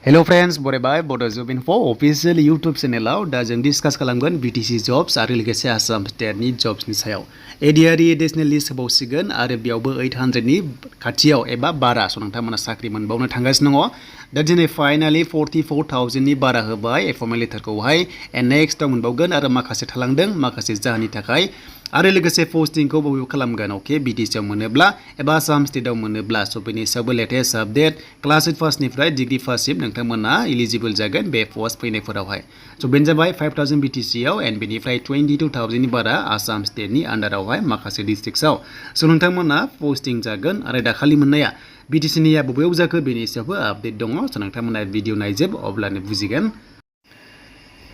Hello friends, बरायबाय Bodo Job Info official YouTube channel दा जों discuss खालामगोन BTC jobs आरो लोगोसे आसाम स्टेट नि jobs नि सायाव ADRE additional list होबावसिगोन आरो बेयावबो 800 नि खाथियाव एबा बारा नोंथांमोना साख्रि मोनबावनो थांगासिनो दङ दा दिनै फाइनाली 44,000 नि बारा होबाय एफर्मेल लेटारखौहाय एन्ड नेक्स्टआव मोनबावगोन आरो माखासे थालांदों माखासे जाहोननि थाखाय आरो लोगोसे पोस्टिंखौ बबेयाव खालामगोन ओके BTC आव मोनोब्ला एबा आसाम स्टेटआव मोनोब्ला स बेनि सायावबो लेटेस्ट आपडेट क्लास 8 फार्स्टनिफ्राय डिग्री फार्स्टसिम नोंथांमोना एलिजिबल जागोन बे पोस्ट फैनायफोरावहाय स बेनो जाबाय 5,000 BTC आव एन्ड बेनिफ्राय 22,000 नि बारा आसाम स्टेटनि आन्डारावहाय माखासे डिस्ट्रिक्टसआव स नोंथांमोना पोस्टिं जागोन आरो दाखालि मोननाया BTC निया बबेयाव जाखो बेनि सायावबो आपडेट दङ स नोंथांमोना भिडिअ नायजोब अब्लानो बुजिगोन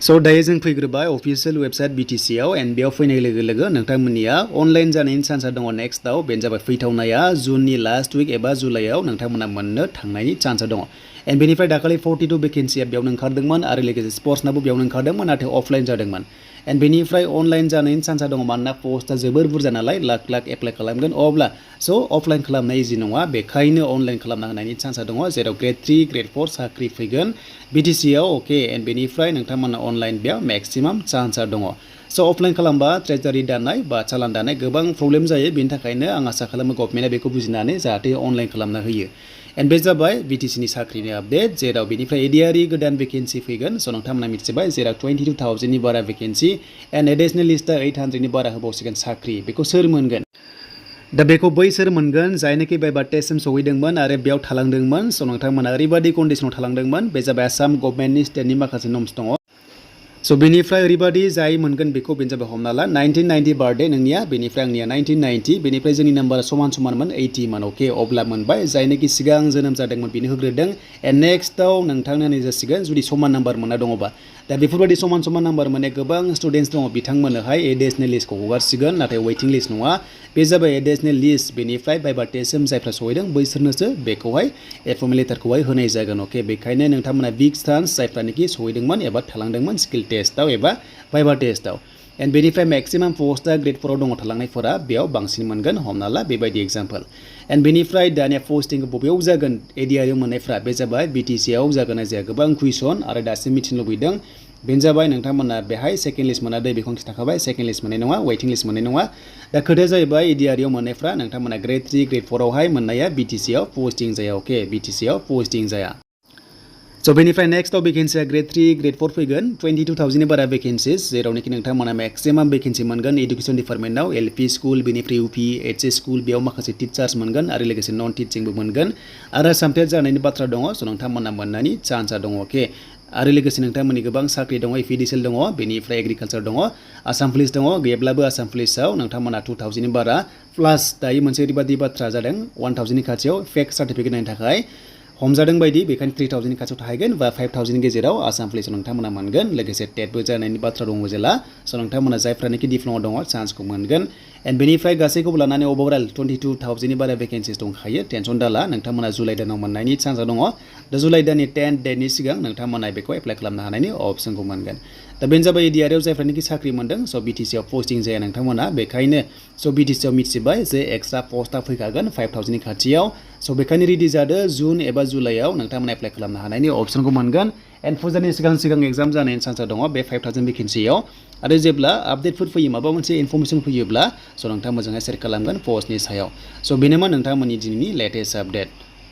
So दायो जों फैग्रोबाय अफिशियेल वेबसाइट BTC आव एन्ड बेयाव फैनाय लोगो लोगो नोंथांमोननिया अनलाइन जानायनि चान्सआ दङ नेक्स्टआव बेनो जाबाय फैथावनाया जुननि लास्ट उइक एबा जुलाइआव नोंथांमोना मोननो थांनायनि चान्सआ दङ एन्ड बेनिफ्राय दाखालि 42 भेकेन्सिया बेयावनो ओंखारदोंमोन आरो लोगोसे स्पर्ट्सनाबो बेयावनो ओंखारदोंमोन नाथाय अफलाइन जादोंमोन एन्ड बेनिफ्राय अनलाइन जानायनि चान्सआ दङ मानोना पोस्टआ जोबोर बुरजा नालाय लाख लाख एप्लाइ खालामगोन अब्ला स अफलाइन खालामनाय इजि नङा बेखायनो अनलाइन खालामना होनायनि चान्सआ दङ जेराव ग्रेड 3 ग्रेड 4 साख्रि फैगोन BTC आव ओके एन्ड बेनिफ्राय नोंथांमोना अनलाइन बेयाव मेक्सिमाम चान्सआ दङ स अफलाइन खालामबा ट्रेजारि दानाय बा चालान दानाय गोबां प्रब्लेम जायो बेनि थाखायनो आं आसा खालामो गभर्नमेन्टआ बेखौ बुजिनानै जाहाथे अनलाइन खालामना होयो एन्ड बे जाबाय BTC नि साख्रिनि आपडेट जेराव बेनिफ्राय ADRE गोदान भेकेन्सि फैगोन स नोंथांमोना मिथिबाय जेराव 22,000 नि बारा भेकेन्सि एन्ड एडिशनेल लिस्टआ 800 नि बारा होबावसिगोन साख्रि बेखौ सोर मोनगोन दा बेखौ बैसोर मोनगोन जायनोखि बायबा टेस्टसिम सौहैदोंमोन आरो बेयाव थालांदोंमोन स नोंथांमोना ओरैबादि कन्डिशनाव थालांदोंमोन बे जाबाय आसाम गभर्नमेन्टनि स्टेटनि माखासे नर्म्स दङ स बेनिफ्राय ओरैबादि जाय मोनगोन बेखौ बेनो जाबाय हमना ला 1990 बार्थडे नोंनिया बेनिफ्राय आंनिया 1990 बेनिफ्राय जोंनि नाम्बारा समान समानमोन 80 मोन ओके अब्ला मोनबाय जायनोखि सिगां जोनोम जादोंमोन बेनो होग्रोदों एन्ड नेक्स्टआव नोंथांनो नै जासिगोन जुदि समान नाम्बार मोनना दङबा दा बेफोरबायदि समान समान नाम्बार मोननाय गोबां स्टुडेन्टस दङ बिथांमोननोहाय एडिशनेल लिस्टखौ हगारसिगोन नाथाय वेटिं लिस्ट नङा बे जाबाय एडिशनेल लिस्ट बेनिफ्राय बायबा टेस्टसिम जायफ्रा सहैदों बैसोरनोसो बेखौहाय एफर्मेल लेटारखौहाय होनाय जागोन ओके बेखायनो नोंथांमोना बिग चान्स जायफ्रानोखि सहैदोंमोन एबा थालांदोंमोन स्किल टेस्टआव एबा बायबा टेस्टआव एन्ड बेनिफ्राय मेक्सिमाम पोस्टआ ग्रेड 4 आव दङ थालांनायफोरा बेयाव बांसिन मोनगोन हमना ला बेबायदि एग्जाम्पल एन्ड बेनिफ्राय दानिया पोस्टिंखौ बबेयाव जागोन ADRE मोननायफ्रा बे जाबाय BTC आव जागोन ना जाया गोबां कुइसन आरो दासिम मिथिनो लुबैदों बेनो जाबाय नोंथांमोना बेहाय सेकेन्ड लिस्ट मोनादै बेखौ खिन्थाखाबाय सेकेन्ड लिस्ट मोननाय नङा वेटिं लिस्ट मोननाय नङा दा खोथाया जाहैबाय ADRE आव मोननायफ्रा नोंथांमोना ग्रेड 3 ग्रेड 4 आवहाय मोननाया BTC आव पोस्टिं जाया ओके BTC आव पोस्टिं जाया स बेनिफ्राय नेक्स्टआव भेकेन्सिया ग्रेड 3 ग्रेड 4 फैगोन 22,000 नि बारा भेकेन्सिस जेरावनोखि नोंथांमोना मेक्सिमाम भेकेन्सि मोनगोन एडुकेसन डिपार्टमेन्टआव LP स्कुल बेनिफ्राय UP HS स्कुल बेयाव माखासे टिचार्स मोनगोन आरो लोगोसे नन टिचिंबो मोनगोन आरो सामथेट जानायनि बाथ्रा दङ स नोंथांमोना मोननायनि चान्सआ दङ ओके आरो लोगोसे नोंथांमोननि गोबां साख्रि दङ EPDCL दङ बेनिफ्राय एग्रिकालचार दङ आसाम पुलिस दङ गैयाब्लाबो आसाम पुलिसआव नोंथांमोना 2,000 नि बारा प्लास दायो मोनसे ओरैबादि बाथ्रा जादों 1,000 नि खाथियाव फेक सार्टिफिकेट नायनो थाखाय हमजादों बायदि बेखायनो 3,000 नि खाथियाव थाहैगोन बा 5,000 नि गेजेराव आसाम पुलिसाव नोंथांमोना मोनगोन लोगोसे टेटबो जानायनि बाथ्रा दङ जेला स नोंथांमोना जायफ्रानोखि डिप्ल'मा दङ चान्सखौ मोनगोन एन्ड बेनिफ्राय गासैखौबो लानानै ओभारअल 22,000 नि बारा भेकेन्सिस दंखायो टेनसन दाला नोंथांमोना जुलाइ दानाव मोननायनि चान्सआ दङ दा जुलाइ दाननि 10 डेटनि सिगां नोंथांमोना बेखौ एप्लाइ खालामनो हानायनि अप्सनखौ मोनगोन दा बेनो जाबाय ADRE आव जायफ्रानोखि साख्रि मोनदों स BTC आव पोस्टिं जाया नोंथांमोना बेखायनो स BTC आव मिथिबाय जे एक्सट्रा पोस्टआ फैखागोन 5,000 नि खाथियाव स बेखायनो रेडि जादो जुन एबा जुलाइआव नोंथांमोना एप्लाइ खालामनो हानायनि अप्सनखौ मोनगोन एन्ड फुजानि सिगां एग्जाम जानायनि चान्सआ दङ बे 5,000 भेकेन्सियाव आरो जेब्ला आपडेटफोर फैयो माबा मोनसे इनफरमेसन फैयोब्ला स नोंथाङा मोजाङै शेयार खालामगोन पोस्टनि सायाव स बेनोमोन नोंथांमोननि दिनैनि लेटेस्ट आपडेट